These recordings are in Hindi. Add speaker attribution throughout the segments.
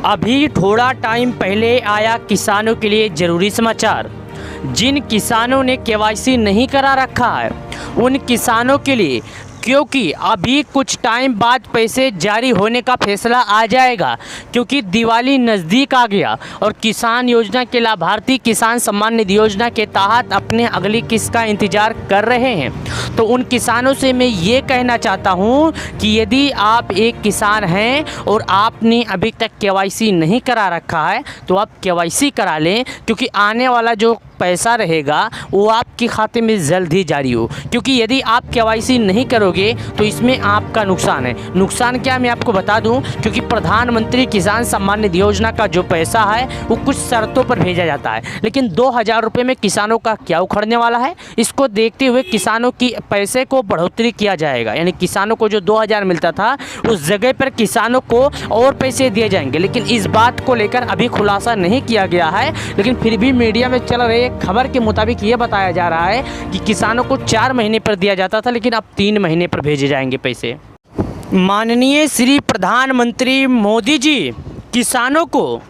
Speaker 1: अभी थोड़ा टाइम पहले आया किसानों के लिए ज़रूरी समाचार। जिन किसानों ने केवाईसी नहीं करा रखा है उन किसानों के लिए, क्योंकि अभी कुछ टाइम बाद पैसे जारी होने का फैसला आ जाएगा, क्योंकि दिवाली नज़दीक आ गया और किसान योजना के लाभार्थी किसान सम्मान निधि योजना के तहत अपने अगली किस्त का इंतज़ार कर रहे हैं। तो उन किसानों से मैं ये कहना चाहता हूँ कि यदि आप एक किसान हैं और आपने अभी तक केवाईसी नहीं करा रखा है तो आप केवाईसी करा लें, क्योंकि आने वाला जो पैसा रहेगा वो आपके खाते में जल्द ही जारी हो। क्योंकि यदि आप केवाईसी नहीं करोगे तो इसमें आपका नुकसान है। नुकसान क्या मैं आपको बता दूं, क्योंकि प्रधानमंत्री किसान सम्मान निधि योजना का जो पैसा है वो कुछ शर्तों पर भेजा जाता है, लेकिन 2000 रुपये में किसानों का क्या उखड़ने वाला है। इसको देखते हुए किसानों की पैसे को बढ़ोतरी किया जाएगा, यानी किसानों को जो 2000 मिलता था उस जगह पर किसानों को और पैसे दिए जाएंगे। लेकिन इस बात को लेकर अभी खुलासा नहीं किया गया है, लेकिन फिर भी मीडिया में चल रहे खबर के मुताबिक ये बताया जा रहा है कि किसानों को 4 महीने पर दिया जाता था, लेकिन अब 3 महीने पर भेजे जाएंगे पैसे। माननीय श्री प्रधानमंत्री मोदी जी, किसानों को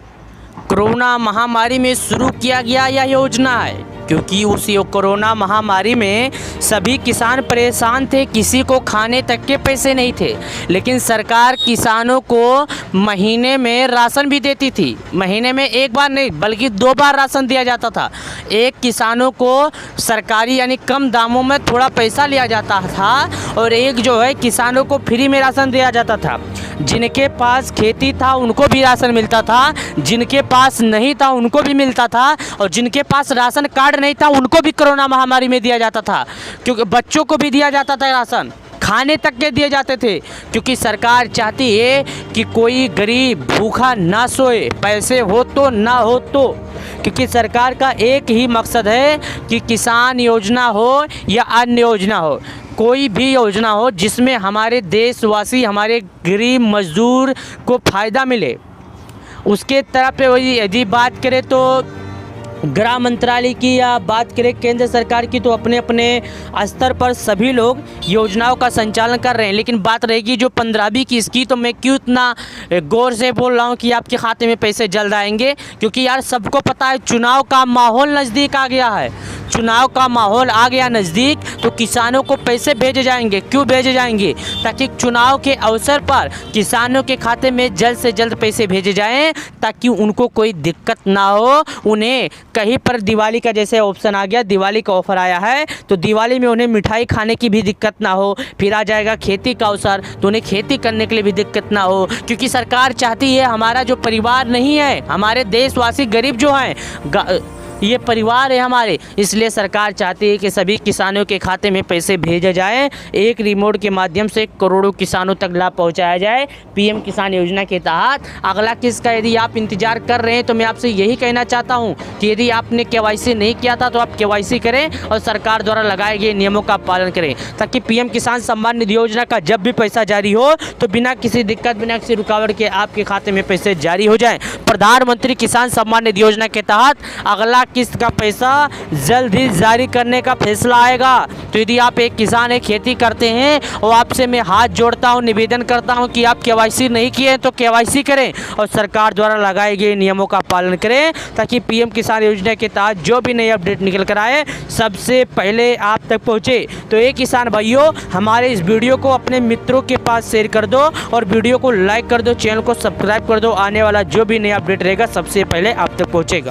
Speaker 1: कोरोना महामारी में शुरू किया गया यह योजना है, क्योंकि उस कोरोना महामारी में सभी किसान परेशान थे, किसी को खाने तक के पैसे नहीं थे। लेकिन सरकार किसानों को महीने में राशन भी देती थी। महीने में एक बार नहीं बल्कि 2 बार राशन दिया जाता था। एक किसानों को सरकारी यानी कम दामों में थोड़ा पैसा लिया जाता था और एक जो है किसानों को फ्री में राशन दिया जाता था। जिनके पास खेती था उनको भी राशन मिलता था, जिनके पास नहीं था उनको भी मिलता था, और जिनके पास राशन कार्ड नहीं था उनको भी कोरोना महामारी में दिया जाता था। क्योंकि बच्चों को भी दिया जाता था राशन, खाने तक के दिए जाते थे, क्योंकि सरकार चाहती है कि कोई गरीब भूखा ना सोए, पैसे हो तो ना हो तो। क्योंकि सरकार का एक ही मकसद है कि किसान योजना हो या अन्य योजना हो, कोई भी योजना हो जिसमें हमारे देशवासी, हमारे गरीब मजदूर को फ़ायदा मिले, उसके तरफ पे यदि बात करें तो गृह मंत्रालय की या बात करें केंद्र सरकार की, तो अपने अपने स्तर पर सभी लोग योजनाओं का संचालन कर रहे हैं। लेकिन बात रहेगी जो 15वीं की इसकी, तो मैं क्यों इतना गौर से बोल रहा हूँ कि आपके खाते में पैसे जल्द आएंगे, क्योंकि यार सबको पता है चुनाव का माहौल नज़दीक आ गया है। चुनाव का माहौल आ गया नज़दीक तो किसानों को पैसे भेजे जाएंगे। क्यों भेजे जाएंगे? ताकि चुनाव के अवसर पर किसानों के खाते में जल्द से जल्द पैसे भेजे जाएं, ताकि उनको कोई दिक्कत ना हो। उन्हें कहीं पर दिवाली का जैसे ऑप्शन आ गया, दिवाली का ऑफर आया है तो दिवाली में उन्हें मिठाई खाने की भी दिक्कत ना हो। फिर आ जाएगा खेती का अवसर तो उन्हें खेती करने के लिए भी दिक्कत ना हो, क्योंकि सरकार चाहती है हमारा जो परिवार नहीं है, हमारे देशवासी गरीब जो हैं, ये परिवार है हमारे, इसलिए सरकार चाहती है कि सभी किसानों के खाते में पैसे भेजे जाएं। एक रिमोट के माध्यम से करोड़ों किसानों तक लाभ पहुंचाया जाए पीएम किसान योजना के तहत। अगला किस्त का यदि आप इंतजार कर रहे हैं तो मैं आपसे यही कहना चाहता हूं कि यदि आपने केवाईसी नहीं किया था तो आप केवाईसी करें और सरकार द्वारा लगाए गए नियमों का पालन करें, ताकि पीएम किसान सम्मान निधि योजना का जब भी पैसा जारी हो तो बिना किसी दिक्कत, बिना किसी रुकावट के आपके खाते में पैसे जारी हो जाएँ। प्रधानमंत्री किसान सम्मान निधि योजना के तहत अगला किस्त का पैसा जल्द ही जारी करने का फैसला आएगा। तो यदि आप एक किसान है, खेती करते हैं, और आपसे मैं हाथ जोड़ता हूं, निवेदन करता हूं कि आप केवाईसी नहीं किए तो केवाईसी करें और सरकार द्वारा लगाए गए नियमों का पालन करें, ताकि पीएम किसान योजना के तहत जो भी नई अपडेट निकल कर आए सबसे पहले आप तक पहुंचे। तो एक किसान भाइयों, हमारे इस वीडियो को अपने मित्रों के पास शेयर कर दो और वीडियो को लाइक कर दो, चैनल को सब्सक्राइब कर दो। आने वाला जो भी नया अपडेट रहेगा सबसे पहले आप तक पहुँचेगा।